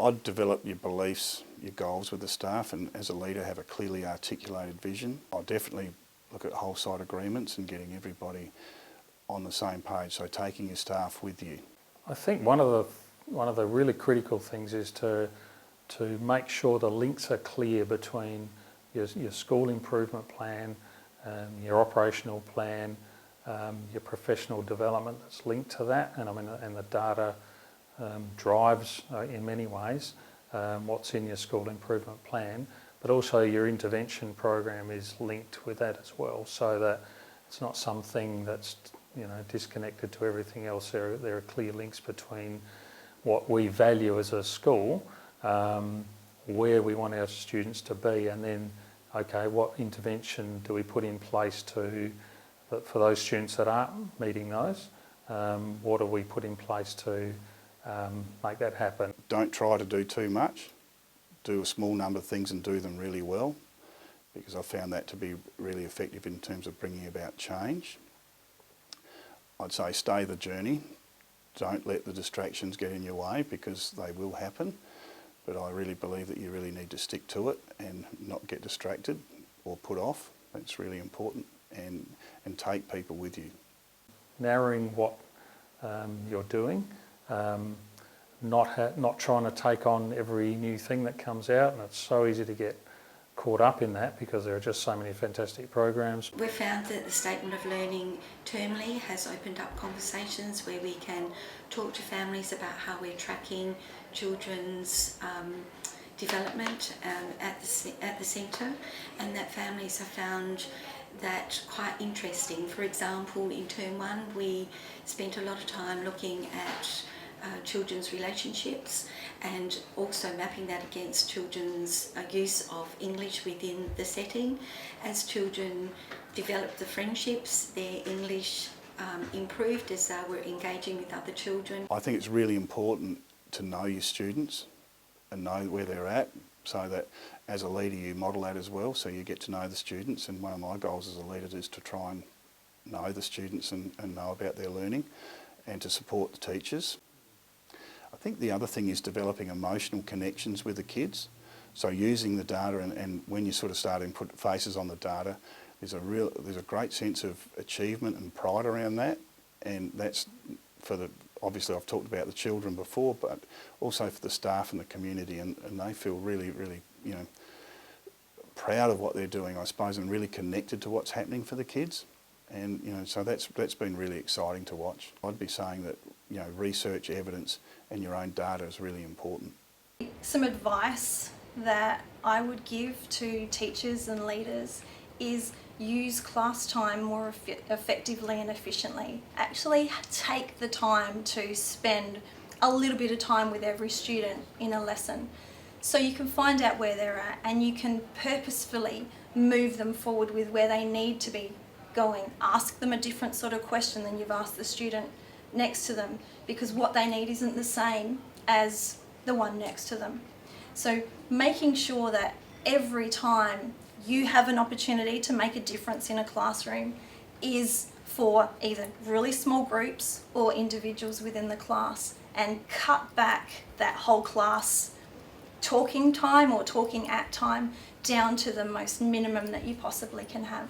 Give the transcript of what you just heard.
I'd develop your beliefs, your goals with the staff, and as a leader have a clearly articulated vision. I'll definitely look at whole site agreements and getting everybody on the same page, so taking your staff with you. I think one of the really critical things is to make sure the links are clear between your school improvement plan, your operational plan, your professional development that's linked to that, and the data drives in many ways what's in your school improvement plan, but also your intervention program is linked with that as well, so that it's not something that's disconnected to everything else. There are clear links between what we value as a school, where we want our students to be, and then, okay, what intervention do we put in place for those students that aren't meeting those? What do we put in place to make that happen? Don't try to do too much. Do a small number of things and do them really well, because I found that to be really effective in terms of bringing about change. I'd say stay the journey. Don't let the distractions get in your way, because they will happen. But I really believe that you really need to stick to it and not get distracted or put off. That's really important, and take people with you. Narrowing what you're doing, not trying to take on every new thing that comes out, and it's so easy to get caught up in that because there are just so many fantastic programs. We've found that the Statement of Learning termly has opened up conversations where we can talk to families about how we're tracking children's development at the centre, and that families have found that quite interesting. For example, in Term 1 we spent a lot of time looking at children's relationships and also mapping that against children's use of English within the setting. As children developed the friendships, their English improved as they were engaging with other children. I think it's really important to know your students and know where they're at, so that as a leader you model that as well, so you get to know the students. And one of my goals as a leader is to try and know the students and know about their learning, and to support the teachers. I think the other thing is developing emotional connections with the kids. So using the data, and when you sort of start to put faces on the data, there's a great sense of achievement and pride around that, and that's obviously I've talked about the children before, but also for the staff and the community, and they feel really, really, proud of what they're doing, I suppose, and really connected to what's happening for the kids. And so that's been really exciting to watch. I'd be saying that research, evidence, and your own data is really important. Some advice that I would give to teachers and leaders is use class time more effectively and efficiently. Actually take the time to spend a little bit of time with every student in a lesson, so you can find out where they're at and you can purposefully move them forward with where they need to be going. Ask them a different sort of question than you've asked the student next to them, because what they need isn't the same as the one next to them. So making sure that every time you have an opportunity to make a difference in a classroom is for either really small groups or individuals within the class, and cut back that whole class talking time or talking at time down to the most minimum that you possibly can have.